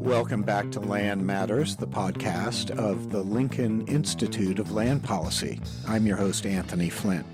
Welcome back to Land Matters, the podcast of the Lincoln Institute of Land Policy. I'm your host, Anthony Flint.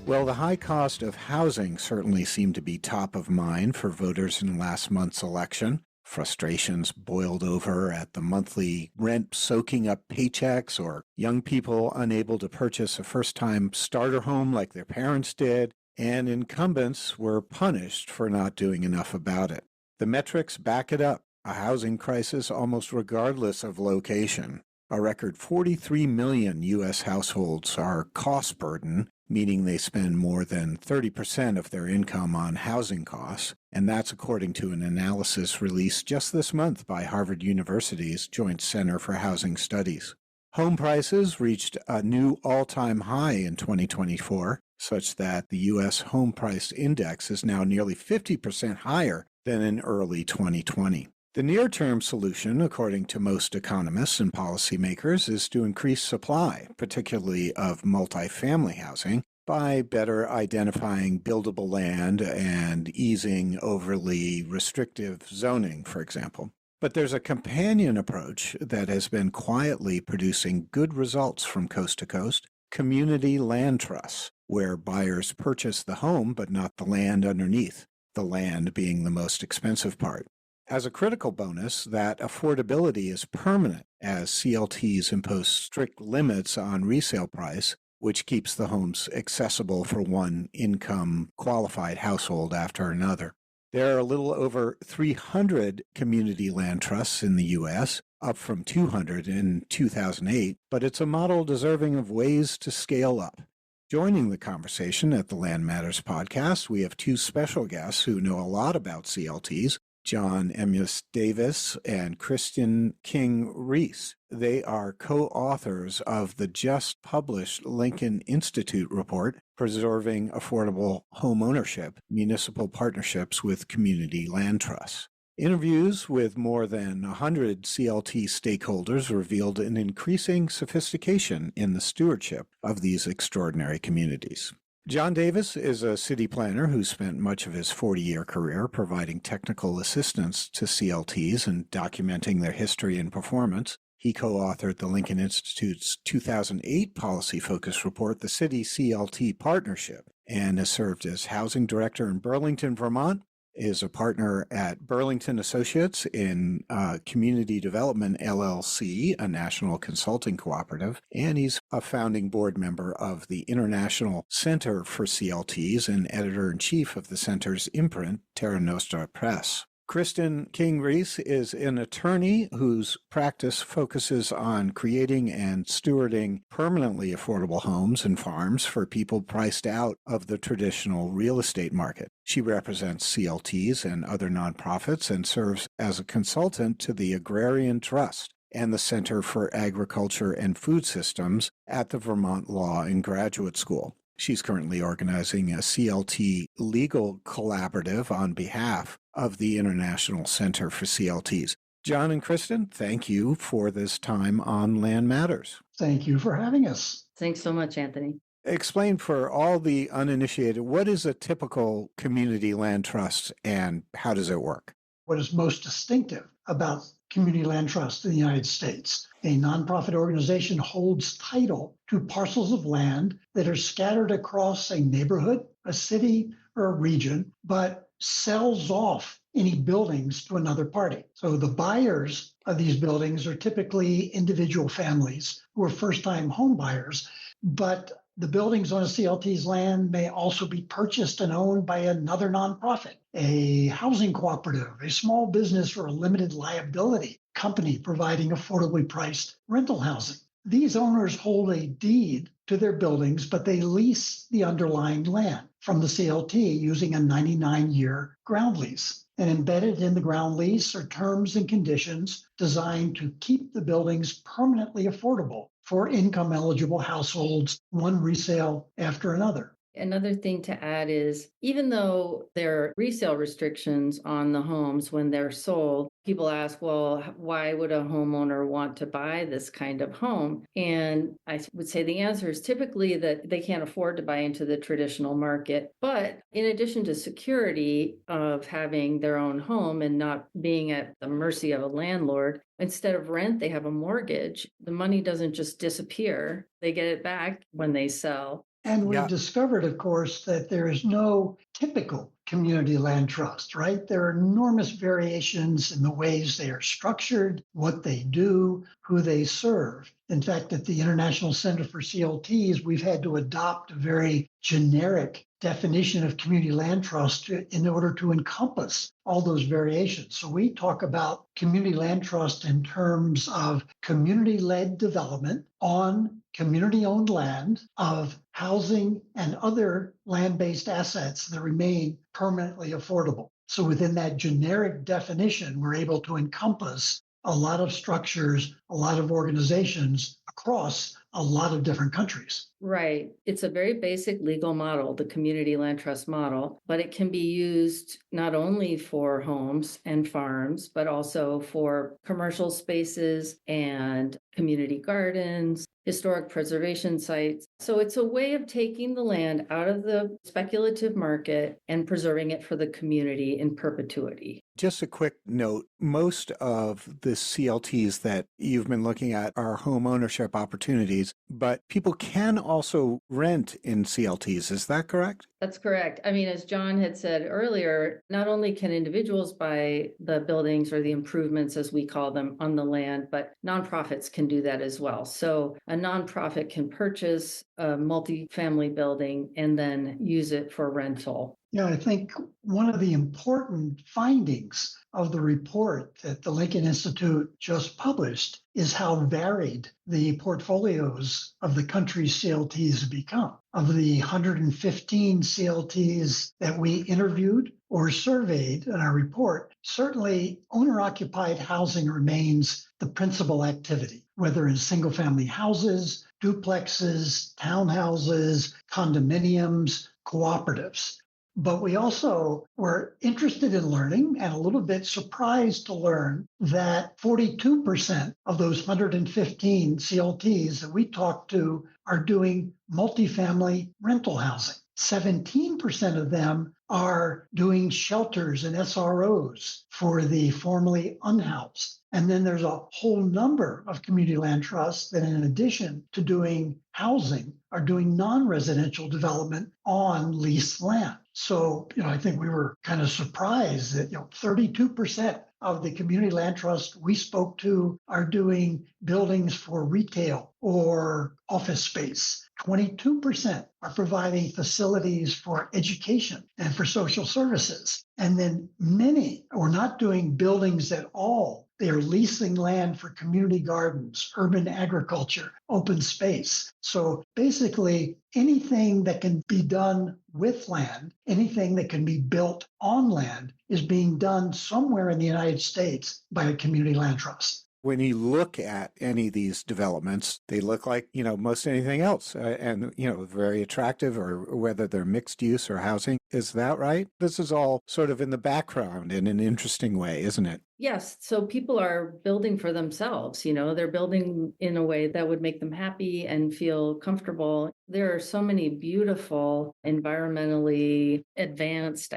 Well, the high cost of housing certainly seemed to be top of mind for voters in last month's election. Frustrations boiled over at the monthly rent soaking up paychecks, or young people unable to purchase a first-time starter home like their parents did, and incumbents were punished for not doing enough about it. The metrics back it up. A housing crisis almost regardless of location. A record 43 million U.S. households are cost-burdened, meaning they spend more than 30% of their income on housing costs, and that's according to an analysis released just this month by Harvard University's Joint Center for Housing Studies. Home prices reached a new all-time high in 2024, such that the U.S. Home Price Index is now nearly 50% higher than in early 2020. The near-term solution, according to most economists and policymakers, is to increase supply, particularly of multifamily housing, by better identifying buildable land and easing overly restrictive zoning, for example. But there's a companion approach that has been quietly producing good results from coast to coast: community land trusts, where buyers purchase the home but not the land underneath, the land being the most expensive part. As a critical bonus, that affordability is permanent, as CLTs impose strict limits on resale price, which keeps the homes accessible for one income qualified household after another. There are a little over 300 community land trusts in the U.S., up from 200 in 2008, but it's a model deserving of ways to scale up. Joining the conversation at the Land Matters podcast, we have two special guests who know a lot about CLTs, John Emius Davis and Kristen King Reese. They are co-authors of the just published Lincoln Institute report, Preserving Affordable Home Ownership, Municipal Partnerships with Community Land Trusts. Interviews with more than 100 CLT stakeholders revealed an increasing sophistication in the stewardship of these extraordinary communities. John Davis is a city planner who spent much of his 40-year career providing technical assistance to CLTs and documenting their history and performance. He co-authored the Lincoln Institute's 2008 policy focus report, The City CLT Partnership, and has served as housing director in Burlington, Vermont, is a partner at Burlington Associates in Community Development LLC, a national consulting cooperative, and he's a founding board member of the International Center for CLTs and editor-in-chief of the center's imprint, Terra Nostra Press. Kristen King Reese is an attorney whose practice focuses on creating and stewarding permanently affordable homes and farms for people priced out of the traditional real estate market. She represents CLTs and other nonprofits and serves as a consultant to the Agrarian Trust and the Center for Agriculture and Food Systems at the Vermont Law and Graduate School. She's currently organizing a CLT legal collaborative on behalf of the International Center for CLTs. John and Kristen, thank you for this time on Land Matters. Thank you for having us. Thanks so much, Anthony. Explain for all the uninitiated, what is a typical community land trust and how does it work? What is most distinctive about community land trusts in the United States? A nonprofit organization holds title to parcels of land that are scattered across a neighborhood, a city, or a region, but sells off any buildings to another party. So the buyers of these buildings are typically individual families who are first-time home buyers, but the buildings on a CLT's land may also be purchased and owned by another nonprofit, a housing cooperative, a small business, or a limited liability company providing affordably priced rental housing. These owners hold a deed to their buildings, but they lease the underlying land from the CLT using a 99-year ground lease. And embedded in the ground lease are terms and conditions designed to keep the buildings permanently affordable for income-eligible households, one resale after another. Another thing to add is even though there are resale restrictions on the homes when they're sold, people ask, well, why would a homeowner want to buy this kind of home? And I would say the answer is typically that they can't afford to buy into the traditional market. But in addition to security of having their own home and not being at the mercy of a landlord, instead of rent, they have a mortgage. The money doesn't just disappear. They get it back when they sell. And we've Yeah. discovered, of course, that there is no typical community land trust, right? There are enormous variations in the ways they are structured, what they do, who they serve. In fact, at the International Center for CLTs, we've had to adopt a very generic definition of community land trust in order to encompass all those variations. So we talk about community land trust in terms of community-led development on community-owned land of housing and other land-based assets that remain permanently affordable. So within that generic definition, we're able to encompass a lot of structures, a lot of organizations across a lot of different countries. Right. It's a very basic legal model, the community land trust model, but it can be used not only for homes and farms, but also for commercial spaces and community gardens, historic preservation sites. So it's a way of taking the land out of the speculative market and preserving it for the community in perpetuity. Just a quick note, most of the CLTs that you've been looking at are home ownership opportunities, but people can also rent in CLTs. Is that correct? That's correct. I mean, as John had said earlier, not only can individuals buy the buildings or the improvements, as we call them, on the land, but nonprofits can do that as well. So a nonprofit can purchase a multifamily building and then use it for rental. Yeah, I think one of the important findings of the report that the Lincoln Institute just published is how varied the portfolios of the country's CLTs have become. Of the 115 CLTs that we interviewed or surveyed in our report, certainly owner-occupied housing remains the principal activity, whether in single-family houses, duplexes, townhouses, condominiums, cooperatives. But we also were interested in learning and a little bit surprised to learn that 42% of those 115 CLTs that we talked to are doing multifamily rental housing. 17% of them are doing shelters and SROs for the formerly unhoused. And then there's a whole number of community land trusts that, in addition to doing housing, are doing non-residential development on leased land. So, I think we were kind of surprised that, 32% of the community land trust we spoke to are doing buildings for retail or office space. 22% are providing facilities for education and for social services. And then many are not doing buildings at all. They are leasing land for community gardens, urban agriculture, open space. So basically, anything that can be done with land, anything that can be built on land is being done somewhere in the United States by a community land trust. When you look at any of these developments, they look like, most anything else and, very attractive, or whether they're mixed use or housing. Is that right? This is all sort of in the background in an interesting way, isn't it? Yes. So people are building for themselves, they're building in a way that would make them happy and feel comfortable. There are so many beautiful, environmentally advanced,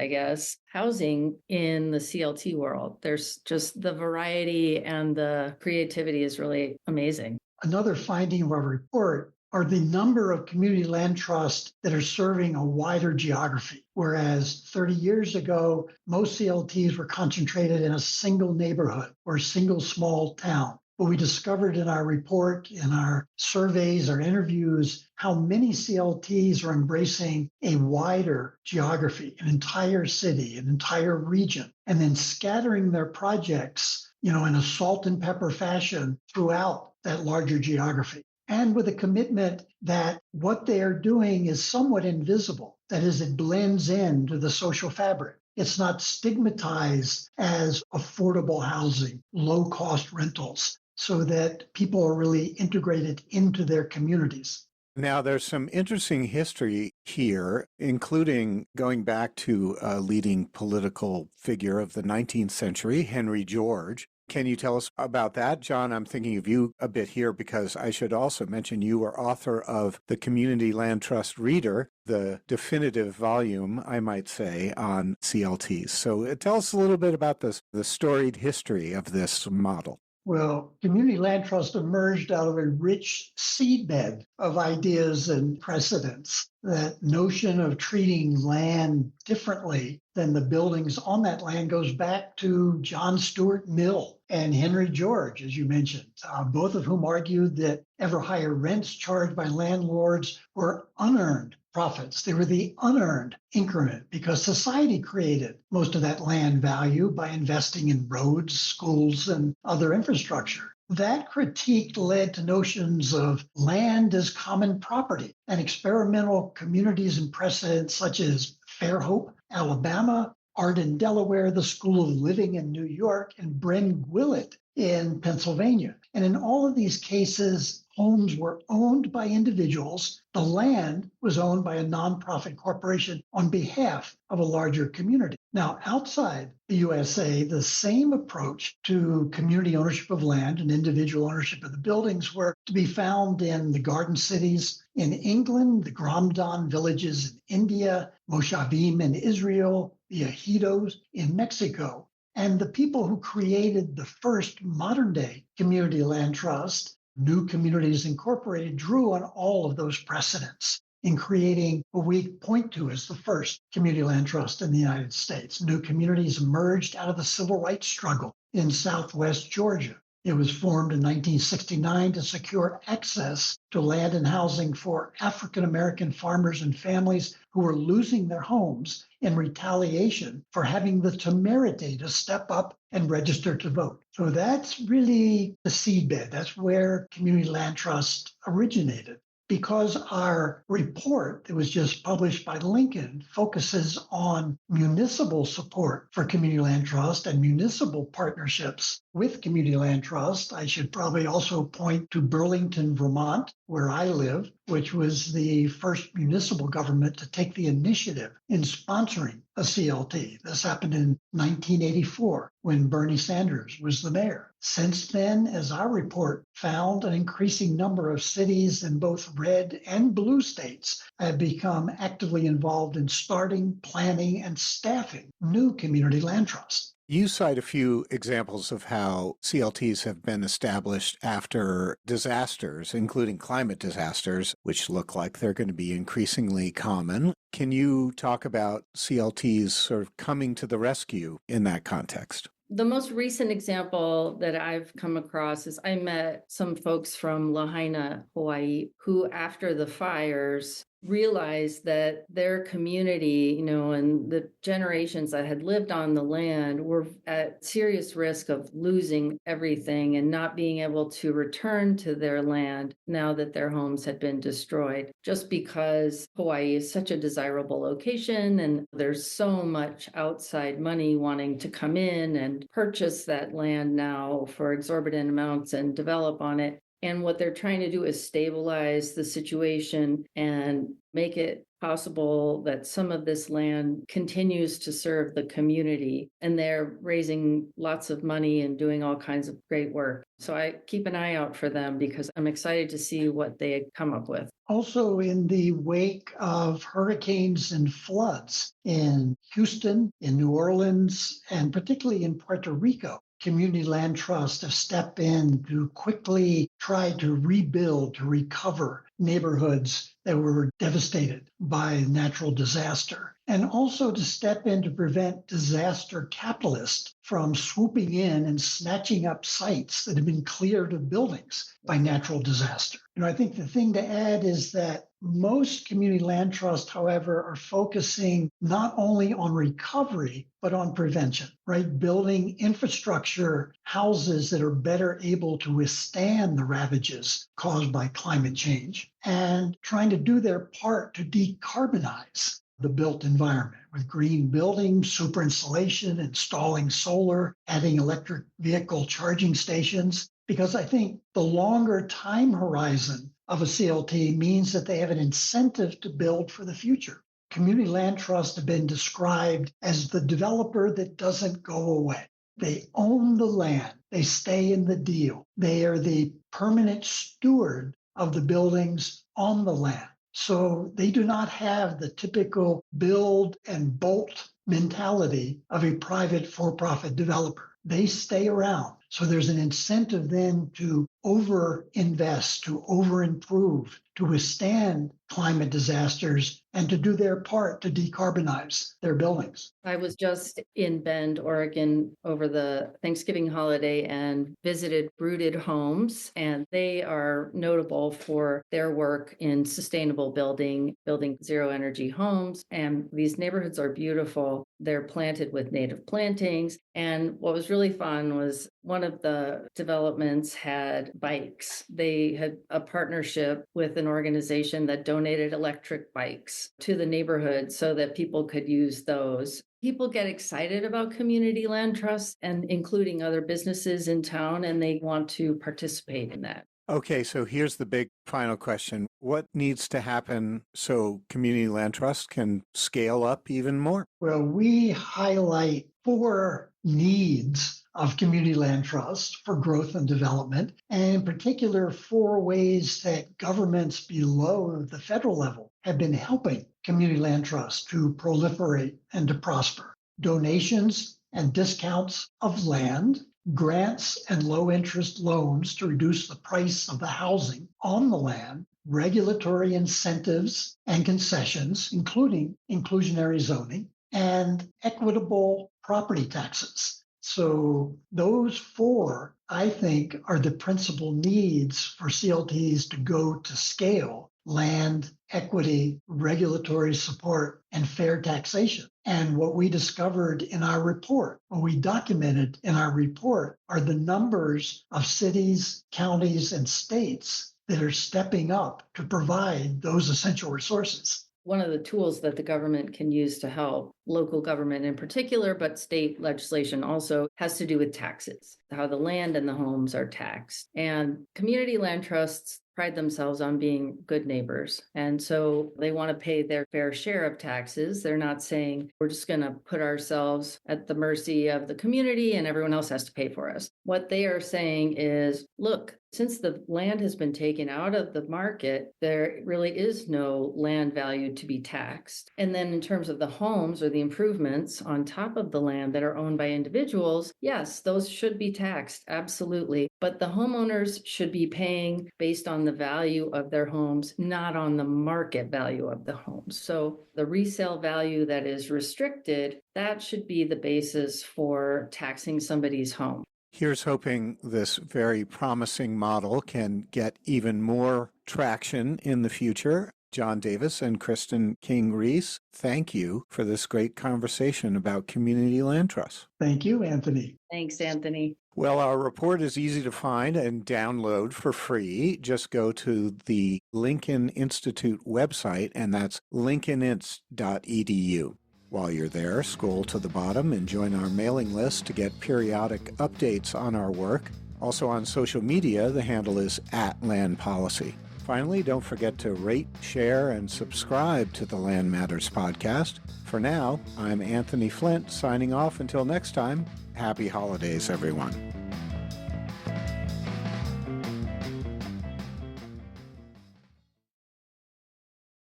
housing in the CLT world. There's just the variety and the creativity is really amazing. Another finding of our report are the number of community land trusts that are serving a wider geography. Whereas 30 years ago, most CLTs were concentrated in a single neighborhood or a single small town. But we discovered in our report, in our surveys, our interviews, how many CLTs are embracing a wider geography, an entire city, an entire region, and then scattering their projects, in a salt and pepper fashion throughout that larger geography. And with a commitment that what they are doing is somewhat invisible. That is, it blends into the social fabric. It's not stigmatized as affordable housing, low-cost rentals, so that people are really integrated into their communities. Now, there's some interesting history here, including going back to a leading political figure of the 19th century, Henry George. Can you tell us about that? John, I'm thinking of you a bit here because I should also mention you were author of the Community Land Trust Reader, the definitive volume, I might say, on CLTs. So tell us a little bit about the storied history of this model. Well, community land trust emerged out of a rich seedbed of ideas and precedents. That notion of treating land differently than the buildings on that land goes back to John Stuart Mill and Henry George, as you mentioned, both of whom argued that ever higher rents charged by landlords were unearned profits. They were the unearned increment because society created most of that land value by investing in roads, schools, and other infrastructure. That critique led to notions of land as common property and experimental communities and precedents such as Fairhope, Alabama, Arden, Delaware, the School of Living in New York, and Bryn Gwillett in Pennsylvania. And in all of these cases, homes were owned by individuals. The land was owned by a nonprofit corporation on behalf of a larger community. Now, outside the USA, the same approach to community ownership of land and individual ownership of the buildings were to be found in the garden cities in England, the Gramdan villages in India, Moshavim in Israel, the Ejidos in Mexico. And the people who created the first modern day community land trust, New Communities Incorporated, drew on all of those precedents in creating what we point to as the first community land trust in the United States. New Communities emerged out of the civil rights struggle in Southwest Georgia. It was formed in 1969 to secure access to land and housing for African American farmers and families who were losing their homes in retaliation for having the temerity to step up and register to vote. So that's really the seedbed. That's where community land trust originated. Because our report that was just published by Lincoln focuses on municipal support for community land trust and municipal partnerships with community land trust, I should probably also point to Burlington, Vermont, where I live, which was the first municipal government to take the initiative in sponsoring a CLT. This happened in 1984 when Bernie Sanders was the mayor. Since then, as our report found, an increasing number of cities in both red and blue states have become actively involved in starting, planning, and staffing new community land trusts. You cite a few examples of how CLTs have been established after disasters, including climate disasters, which look like they're going to be increasingly common. Can you talk about CLTs sort of coming to the rescue in that context? The most recent example that I've come across is I met some folks from Lahaina, Hawaii, who after the fires realized that their community, and the generations that had lived on the land were at serious risk of losing everything and not being able to return to their land now that their homes had been destroyed, just because Hawaii is such a desirable location and there's so much outside money wanting to come in and purchase that land now for exorbitant amounts and develop on it. And what they're trying to do is stabilize the situation and make it possible that some of this land continues to serve the community. And they're raising lots of money and doing all kinds of great work. So I keep an eye out for them because I'm excited to see what they come up with. Also, in the wake of hurricanes and floods in Houston, in New Orleans, and particularly in Puerto Rico, community land trusts have stepped in to quickly try to rebuild, to recover neighborhoods that were devastated by natural disaster, and also to step in to prevent disaster capitalists from swooping in and snatching up sites that have been cleared of buildings by natural disaster. I think the thing to add is that most community land trusts, however, are focusing not only on recovery, but on prevention, right? Building infrastructure, houses that are better able to withstand the ravages caused by climate change, and trying to do their part to decarbonize the built environment with green buildings, super insulation, installing solar, adding electric vehicle charging stations. Because I think the longer time horizon of a CLT means that they have an incentive to build for the future. Community land trusts have been described as the developer that doesn't go away. They own the land. They stay in the deal. They are the permanent steward of the buildings on the land. So they do not have the typical build and bolt mentality of a private for-profit developer. They stay around. So there's an incentive then to over-invest, to over-improve, to withstand climate disasters, and to do their part to decarbonize their buildings. I was just in Bend, Oregon over the Thanksgiving holiday and visited Rooted Homes, and they are notable for their work in sustainable building zero energy homes. And these neighborhoods are beautiful. They're planted with native plantings. And what was really fun was one of the developments had bikes. They had a partnership with an organization that donated electric bikes to the neighborhood so that people could use those. People get excited about community land trusts and including other businesses in town, and they want to participate in that. Okay, so here's the big final question. What needs to happen so community land trusts can scale up even more? Well, we highlight 4 needs of community land trusts for growth and development, and in particular, 4 ways that governments below the federal level have been helping community land trusts to proliferate and to prosper. Donations and discounts of land, grants and low interest loans to reduce the price of the housing on the land, regulatory incentives and concessions, including inclusionary zoning, and equitable property taxes. So those 4, I think, are the principal needs for CLTs to go to scale: land, equity, regulatory support, and fair taxation. And what we discovered in our report, what we documented in our report, are the numbers of cities, counties, and states that are stepping up to provide those essential resources. One of the tools that the government can use to help, local government in particular, but state legislation also, has to do with taxes, how the land and the homes are taxed. And community land trusts pride themselves on being good neighbors. And so they want to pay their fair share of taxes. They're not saying we're just going to put ourselves at the mercy of the community and everyone else has to pay for us. What they are saying is, look, since the land has been taken out of the market, there really is no land value to be taxed. And then in terms of the homes or the improvements on top of the land that are owned by individuals, yes, those should be taxed, absolutely. But the homeowners should be paying based on the value of their homes, not on the market value of the homes. So the resale value that is restricted, that should be the basis for taxing somebody's home. Here's hoping this very promising model can get even more traction in the future. John Davis and Kristen King-Reese, thank you for this great conversation about community land trusts. Thank you, Anthony. Thanks, Anthony. Well, our report is easy to find and download for free. Just go to the Lincoln Institute website, and that's lincolninst.edu. While you're there, scroll to the bottom and join our mailing list to get periodic updates on our work. Also on social media, the handle is @LandPolicy. Finally, don't forget to rate, share, and subscribe to the Land Matters podcast. For now, I'm Anthony Flint, signing off until next time. Happy holidays, everyone.